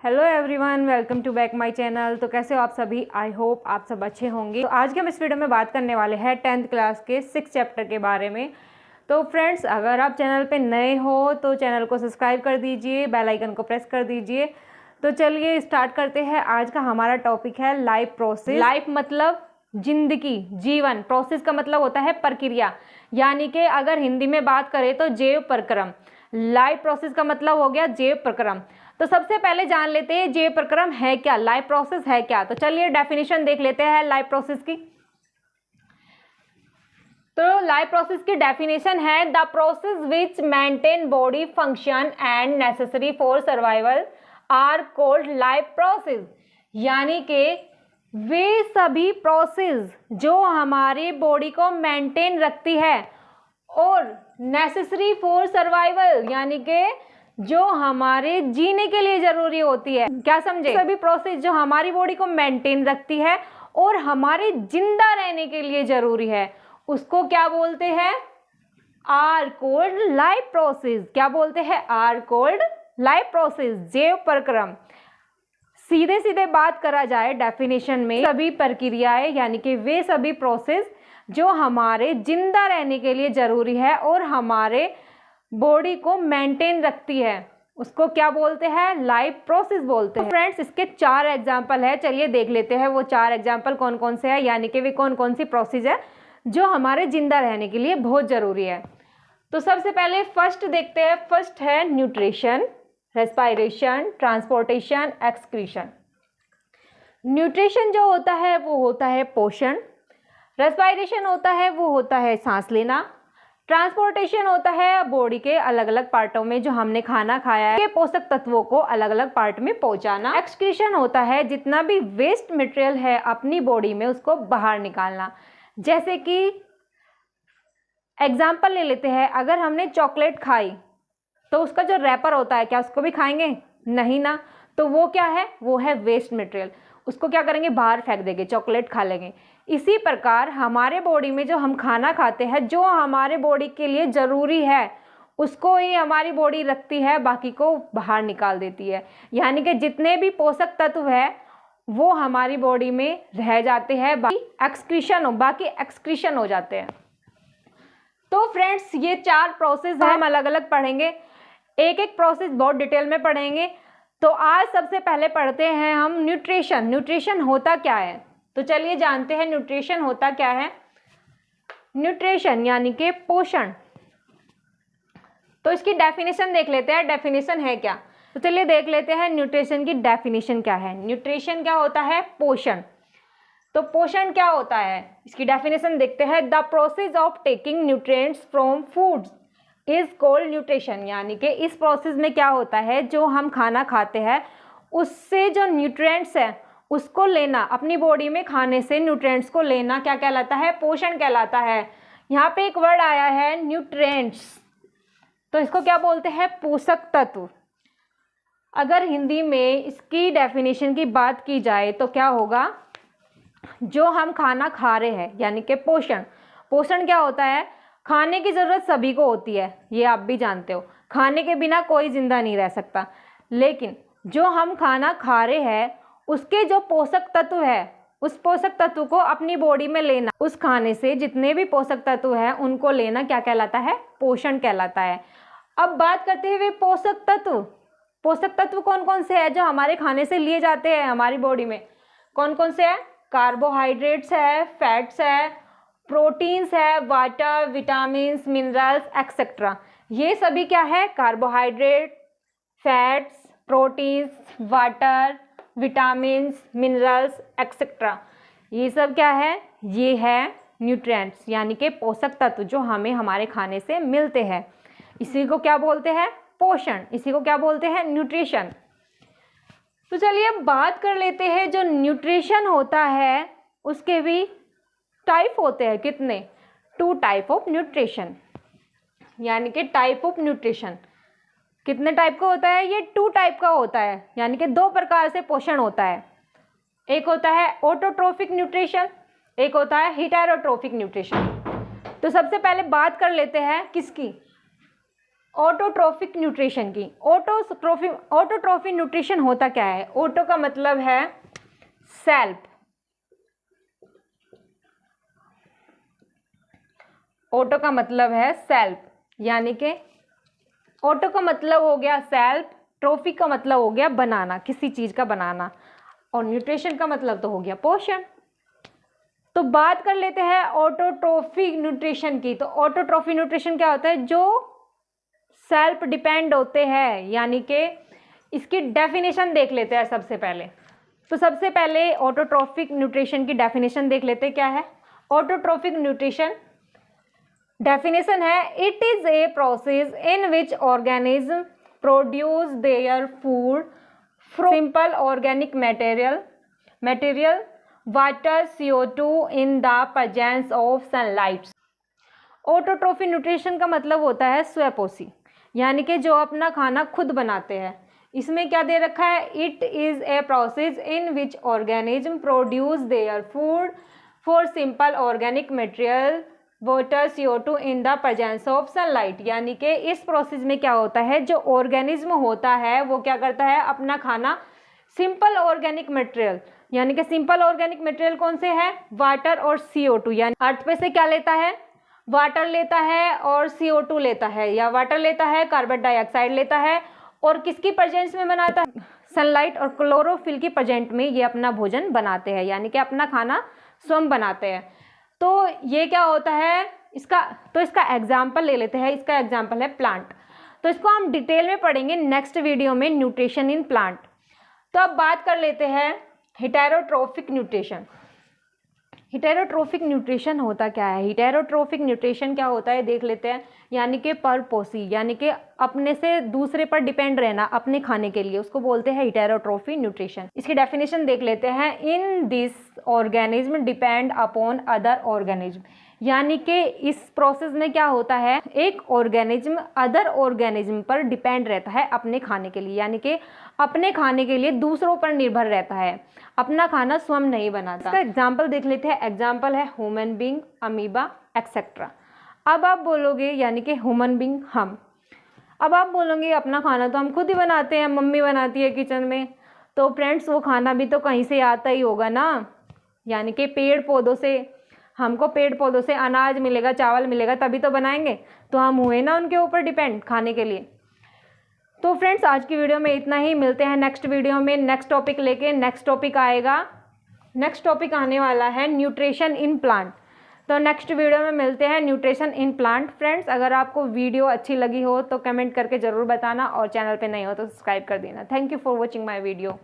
Hello everyone, welcome to back my channel. तो कैसे हो आप सभी? आई होप आप सब अच्छे होंगे। तो आज के हम इस वीडियो में बात करने वाले हैं 10th क्लास के 6 चैप्टर के बारे में। तो फ्रेंड्स, अगर आप चैनल पे नए हो तो चैनल को सब्सक्राइब कर दीजिए, बेल आइकन को प्रेस कर दीजिए। तो चलिए स्टार्ट करते हैं। आज का हमारा टॉपिक है लाइफ प्रोसेस। लाइफ मतलब जिंदगी, जीवन। प्रोसेस का मतलब होता है प्रक्रिया, यानी कि अगर हिंदी में बात करें तो जैव प्रक्रम। लाइफ प्रोसेस का मतलब हो गया जैव प्रक्रम। तो सबसे पहले जान लेते हैं जैव प्रक्रम है क्या, लाइफ प्रोसेस है क्या। तो चलिए डेफिनेशन देख लेते हैं लाइफ प्रोसेस की। तो लाइफ प्रोसेस की डेफिनेशन है the process which maintain body function and necessary for survival are called life process. यानी कि वे सभी प्रोसेस जो हमारी बॉडी को मेंटेन रखती है और नेसेसरी फॉर सर्वाइवल, यानी कि जो हमारे जीने के लिए जरूरी होती है। क्या समझे? सभी प्रोसेस जो हमारी बॉडी को मेंटेन रखती है और हमारे जिंदा रहने के लिए जरूरी है, उसको क्या बोलते हैं? Are called life process. क्या बोलते हैं? आर कॉल्ड लाइफ प्रोसेस, जैव प्रक्रम। सीधे सीधे बात करा जाए डेफिनेशन में, सभी प्रक्रियाएं यानी कि वे सभी प्रोसेस जो हमारे जिंदा रहने के लिए जरूरी है और हमारे बॉडी को मेंटेन रखती है, उसको क्या बोलते हैं? लाइफ प्रोसेस बोलते हैं। फ्रेंड्स, इसके 4 एग्जाम्पल है। चलिए देख लेते हैं वो 4 एग्जाम्पल कौन कौन से हैं, यानी कि वे कौन कौन सी प्रोसेस है जो हमारे जिंदा रहने के लिए बहुत जरूरी है। तो सबसे पहले फर्स्ट देखते हैं। फर्स्ट है nutrition, respiration, transportation, excretion. Nutrition जो होता है वो होता है पोषण। रेस्पिरेशन होता है वो होता है सांस लेना। ट्रांसपोर्टेशन होता है बॉडी के अलग अलग पार्टों में जो हमने खाना खाया है के पोषक तत्वों को अलग अलग पार्ट में पहुंचाना। एक्सक्रीशन होता है जितना भी वेस्ट मटेरियल है अपनी बॉडी में उसको बाहर निकालना। जैसे कि एग्जाम्पल ले लेते हैं, अगर हमने चॉकलेट खाई तो उसका जो रैपर होता है, क्या उसको भी खाएंगे? नहीं ना। तो वो क्या है? वो है वेस्ट मटेरियल। उसको क्या करेंगे? बाहर फेंक देंगे, चॉकलेट खा लेंगे। इसी प्रकार हमारे बॉडी में जो हम खाना खाते हैं, जो हमारे बॉडी के लिए ज़रूरी है, उसको ही हमारी बॉडी रखती है, बाकी को बाहर निकाल देती है। यानी कि जितने भी पोषक तत्व है वो हमारी बॉडी में रह जाते हैं, बाकी एक्सक्रीशन हो जाते हैं। तो फ्रेंड्स, ये 4 प्रोसेस हम अलग अलग पढ़ेंगे, एक एक प्रोसेस बहुत डिटेल में पढ़ेंगे। तो आज सबसे पहले पढ़ते हैं हम न्यूट्रिशन। न्यूट्रिशन होता क्या है? तो चलिए जानते हैं न्यूट्रिशन होता क्या है। न्यूट्रिशन यानी कि पोषण। तो इसकी डेफिनेशन देख लेते हैं, डेफिनेशन है क्या। तो चलिए देख लेते हैं न्यूट्रिशन की डेफिनेशन क्या है। न्यूट्रिशन क्या होता है? पोषण। तो पोषण क्या होता है, इसकी डेफिनेशन देखते हैं। The process of taking nutrients from foods is called nutrition. यानी कि इस प्रोसेस में क्या होता है, जो हम खाना खाते हैं उससे जो न्यूट्रिएंट्स है उसको लेना, अपनी बॉडी में खाने से न्यूट्रिएंट्स को लेना क्या कहलाता है? पोषण कहलाता है। यहाँ पे एक वर्ड आया है न्यूट्रिएंट्स, तो इसको क्या बोलते हैं? पोषक तत्व। अगर हिंदी में इसकी डेफिनेशन की बात की जाए तो क्या होगा? जो हम खाना खा रहे हैं यानी कि पोषण। पोषण क्या होता है? खाने की ज़रूरत सभी को होती है, ये आप भी जानते हो। खाने के बिना कोई जिंदा नहीं रह सकता। लेकिन जो हम खाना खा रहे हैं उसके जो पोषक तत्व है, उस पोषक तत्व को अपनी बॉडी में लेना, उस खाने से जितने भी पोषक तत्व हैं उनको लेना क्या कहलाता है? पोषण कहलाता है। अब बात करते हैं वे पोषक तत्व। पोषक तत्व कौन कौन से हैं जो हमारे खाने से लिए जाते हैं हमारी बॉडी में? कौन कौन से हैं? कार्बोहाइड्रेट्स है, फैट्स है, प्रोटीन्स है, वाटर, विटामिन्स, मिनरल्स एक्सेट्रा। ये सभी क्या है? Carbohydrate, fats, proteins, water, vitamins, minerals etcetera. ये सब क्या है? ये है न्यूट्रिएंट्स, यानी कि पोषक तत्व जो हमें हमारे खाने से मिलते हैं। इसी को क्या बोलते हैं? पोषण। इसी को क्या बोलते हैं? न्यूट्रिशन। तो चलिए अब बात कर लेते हैं, जो न्यूट्रिशन होता है उसके भी टाइप होते हैं। कितने? 2 टाइप ऑफ न्यूट्रिशन, यानी कि टाइप ऑफ न्यूट्रिशन। कितने टाइप का होता है? ये 2 टाइप का होता है, यानी कि 2 प्रकार से पोषण होता है। एक होता है ऑटोट्रोफिक न्यूट्रिशन, एक होता है हेटेरोट्रोफिक न्यूट्रिशन। तो सबसे पहले बात कर लेते हैं किसकी? ऑटोट्रॉफिक न्यूट्रिशन की। ऑटोट्रॉफिक न्यूट्रिशन होता क्या है? ऑटो का मतलब है सेल्फ, ऑटो का मतलब है सेल्फ, यानी कि ऑटो का मतलब हो गया सेल्फ, ट्रॉफी का मतलब हो गया बनाना, किसी चीज का बनाना, और न्यूट्रिशन का मतलब तो हो गया पोषण। तो बात कर लेते हैं ऑटोट्रॉफिक न्यूट्रिशन की। तो ऑटोट्रॉफिक न्यूट्रिशन क्या होता है? जो सेल्फ डिपेंड होते हैं, यानी कि इसकी डेफिनेशन देख लेते हैं सबसे पहले। तो सबसे पहले ऑटोट्रॉफिक न्यूट्रिशन की डेफिनेशन देख लेते हैं क्या है। ऑटोट्रॉफिक न्यूट्रिशन डेफिनेशन है, it is a process in which organism produce their food from simple organic material water, CO2 in the presence of sunlight. Autotrophic nutrition का मतलब होता है स्वयपोषी, यानी कि जो अपना खाना खुद बनाते हैं। इसमें क्या दे रखा है? It is a process in which organism produce their food for simple organic material water, CO2 in the presence of sunlight. यानी कि इस प्रोसेस में क्या होता है? जो ऑर्गेनिज्म होता है वो क्या करता है? अपना खाना सिंपल ऑर्गेनिक मटेरियल, यानी कि सिंपल ऑर्गेनिक मटेरियल कौन से है? वाटर और CO2, यानी अर्थ पे से क्या लेता है? वाटर लेता है और CO2 लेता है, या वाटर लेता है, कार्बन डाइऑक्साइड लेता है, और किसकी प्रेजेंस में बनाता है? सनलाइट और क्लोरोफिल की प्रेजेंट में ये अपना भोजन बनाते हैं, यानी कि अपना खाना स्वयं बनाते हैं। तो ये क्या होता है इसका एग्जाम्पल ले लेते हैं। इसका एग्जाम्पल है प्लांट। तो इसको हम डिटेल में पढ़ेंगे नेक्स्ट वीडियो में, न्यूट्रिशन इन प्लांट। तो अब बात कर लेते हैं हेटेरोट्रॉफिक न्यूट्रिशन। हेटेरोट्रॉफिक न्यूट्रिशन होता क्या है? हेटेरोट्रॉफिक न्यूट्रिशन क्या होता है देख लेते हैं। यानी कि परपोषी, यानी कि अपने से दूसरे पर डिपेंड रहना अपने खाने के लिए, उसको बोलते हैं हेटेरोट्रॉफिक न्यूट्रिशन। इसकी डेफिनेशन देख लेते हैं। In this organism depend upon other organism, यानी कि इस प्रोसेस में क्या होता है? एक ऑर्गेनिज्म अदर ऑर्गेनिज्म पर डिपेंड रहता है अपने खाने के लिए, यानी कि अपने खाने के लिए दूसरों पर निर्भर रहता है, अपना खाना स्वयं नहीं बनाता। इसका एग्जाम्पल देख लेते हैं। एग्जाम्पल है ह्यूमन बींग, अमीबा, एक्सेट्रा। अब आप बोलोगे, यानी कि ह्यूमन बींग हम, अब आप बोलोगे अपना खाना तो हम खुद ही बनाते हैं, मम्मी बनाती है किचन में। तो फ्रेंड्स वो खाना भी तो कहीं से आता ही होगा ना, यानी कि पेड़ पौधों से। हमको पेड़ पौधों से अनाज मिलेगा, चावल मिलेगा, तभी तो बनाएंगे। तो हम हुए ना उनके ऊपर डिपेंड खाने के लिए। तो फ्रेंड्स आज की वीडियो में इतना ही। मिलते हैं नेक्स्ट वीडियो में नेक्स्ट टॉपिक लेके। नेक्स्ट टॉपिक आने वाला है न्यूट्रिशन इन प्लांट। तो नेक्स्ट वीडियो में मिलते हैं न्यूट्रिशन इन प्लांट। फ्रेंड्स अगर आपको वीडियो अच्छी लगी हो तो कमेंट करके ज़रूर बताना, और चैनल पे नए हो तो सब्सक्राइब कर देना। Thank you for watching my video.